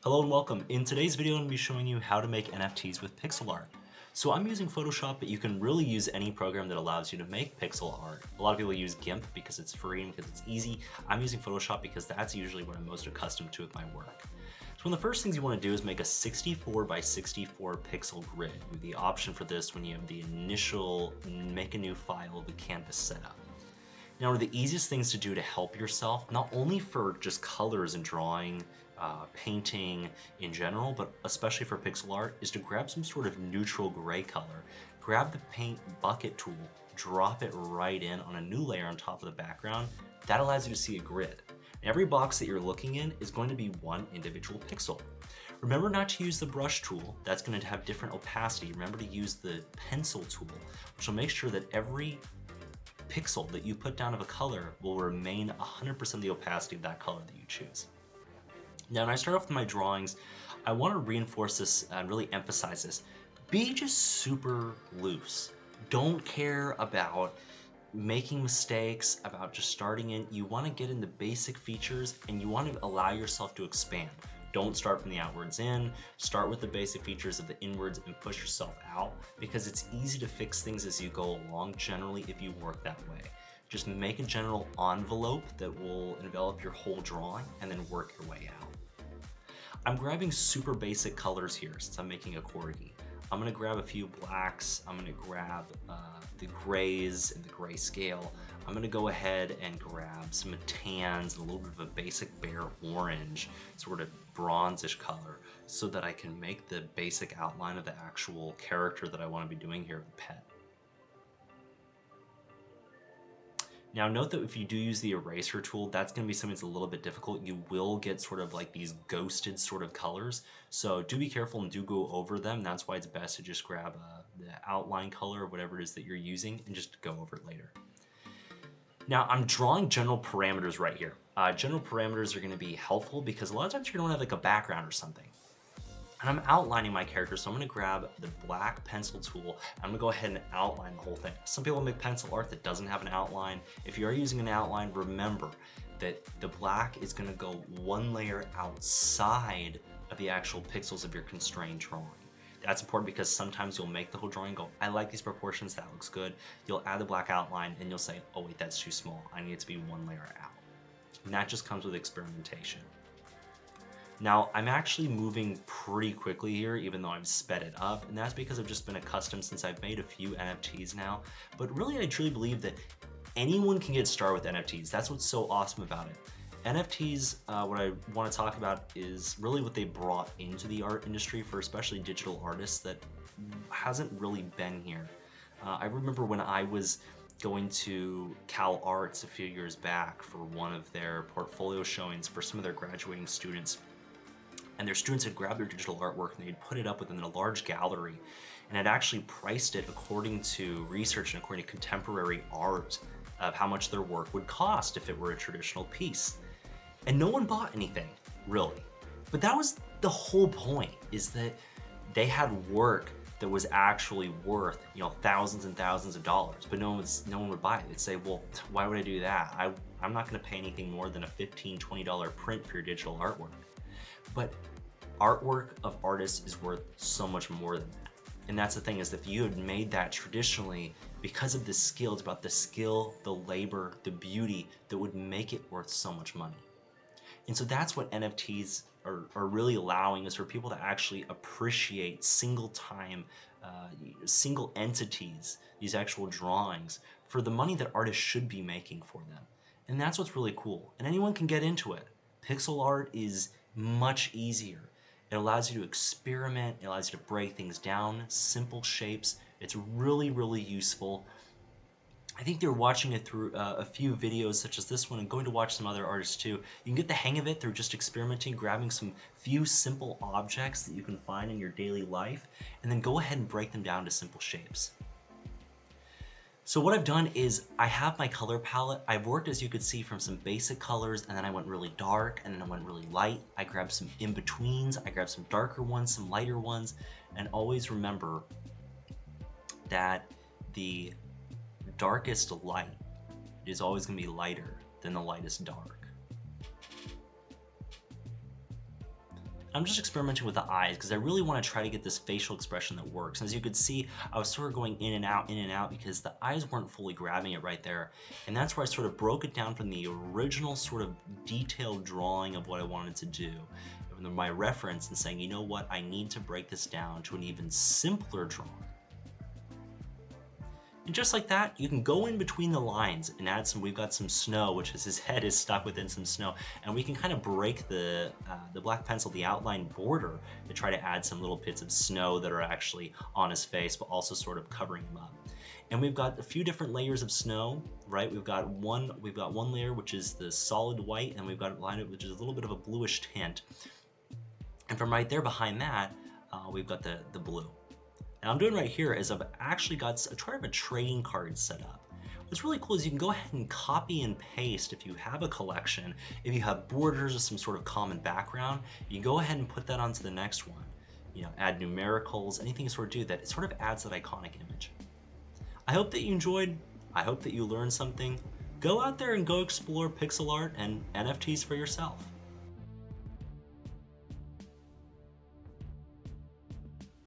Hello and welcome. In today's video, I'm going to be showing you how to make NFTs with pixel art. So I'm using Photoshop, but you can really use any program that allows you to make pixel art. A lot of people use GIMP because it's free and because it's easy. I'm using Photoshop because that's usually what I'm most accustomed to with my work. So one of the first things you want to do is make a 64 by 64 pixel grid. You have the option for this when you have the initial make a new file of the canvas setup. Now, one of the easiest things to do to help yourself, not only for just colors and drawing, painting in general, but especially for pixel art, is to grab some sort of neutral gray color. Grab the paint bucket tool, drop it right in on a new layer on top of the background. That allows you to see a grid. Every box that you're looking in is going to be one individual pixel. Remember not to use the brush tool. That's going to have different opacity. Remember to use the pencil tool, which will make sure that every pixel that you put down of a color will remain 100% the opacity of that color that you choose. Now, when I start off with my drawings, I want to reinforce this and really emphasize this. Be just super loose. Don't care about making mistakes, about just starting in. You want to get in the basic features and you want to allow yourself to expand. Don't start from the outwards in, start with the basic features of the inwards and push yourself out, because it's easy to fix things as you go along generally if you work that way. Just make a general envelope that will envelop your whole drawing and then work your way out. I'm grabbing super basic colors here since I'm making a corgi. I'm gonna grab a few blacks, I'm gonna grab the grays and the grayscale. I'm gonna go ahead and grab some tans, a little bit of a basic bare orange, sort of bronzish color, so that I can make the basic outline of the actual character that I wanna be doing here, the pet. Now note that if you do use the eraser tool, that's going to be something that's a little bit difficult. You will get sort of like these ghosted sort of colors. So do be careful and do go over them. That's why it's best to just grab the outline color or whatever it is that you're using and just go over it later. Now I'm drawing general parameters right here. General parameters are going to be helpful because a lot of times you're going to have like a background or something. And I'm outlining my character, so I'm gonna grab the black pencil tool. I'm gonna go ahead and outline the whole thing. Some people make pencil art that doesn't have an outline. If you are using an outline, remember that the black is gonna go one layer outside of the actual pixels of your constrained drawing. That's important because sometimes you'll make the whole drawing go, I like these proportions, that looks good. You'll add the black outline and you'll say, oh wait, that's too small. I need it to be one layer out. And that just comes with experimentation. Now, I'm actually moving pretty quickly here, even though I've sped it up, and that's because I've just been accustomed since I've made a few NFTs now. But really, I truly believe that anyone can get started with NFTs. That's what's so awesome about it. NFTs, what I want to talk about is really what they brought into the art industry for especially digital artists that hasn't really been here. I remember when I was going to Cal Arts a few years back for one of their portfolio showings for some of their graduating students, and their students had grabbed their digital artwork and they'd put it up within a large gallery and had actually priced it according to research and according to contemporary art of how much their work would cost if it were a traditional piece. And no one bought anything, really. But that was the whole point, is that they had work that was actually worth, thousands and thousands of dollars, but no one would buy it. They'd say, well, why would I do that? I'm not gonna pay anything more than a $15, $20 print for your digital artwork. But artwork of artists is worth so much more than that. And that's the thing, is that if you had made that traditionally, because of the skill, it's about the skill, the labor, the beauty that would make it worth so much money. And so that's what NFTs are really allowing, is for people to actually appreciate single entities, these actual drawings, for the money that artists should be making for them. And that's what's really cool. And anyone can get into it. Pixel art is much easier. It allows you to experiment, it allows you to break things down, simple shapes. It's really, really useful. I think they're watching it through a few videos such as this one, and going to watch some other artists too. You can get the hang of it through just experimenting, grabbing some few simple objects that you can find in your daily life, and then go ahead and break them down to simple shapes. So what I've done is I have my color palette. I've worked, as you could see, from some basic colors, and then I went really dark, and then I went really light. I grabbed some in-betweens, I grabbed some darker ones, some lighter ones, and always remember that the darkest light is always going to be lighter than the lightest dark. I'm just experimenting with the eyes because I really want to try to get this facial expression that works. And as you could see, I was sort of going in and out because the eyes weren't fully grabbing it right there. And that's where I sort of broke it down from the original sort of detailed drawing of what I wanted to do. My reference and saying, you know what, I need to break this down to an even simpler drawing. And just like that, you can go in between the lines and add some, we've got some snow, which is his head is stuck within some snow. And we can kind of break the black pencil, the outline border, to try to add some little bits of snow that are actually on his face, but also sort of covering him up. And we've got a few different layers of snow, right? We've got one layer, which is the solid white, and we've got a line which is a little bit of a bluish tint. And from right there behind that, we've got the blue. Now I'm doing right here is I've actually got a trading card set up. What's really cool is you can go ahead and copy and paste if you have a collection. If you have borders or some sort of common background, you can go ahead and put that onto the next one. You know, add numericals, anything you sort of do that, it sort of adds that iconic image. I hope that you enjoyed. I hope that you learned something. Go out there and go explore pixel art and NFTs for yourself.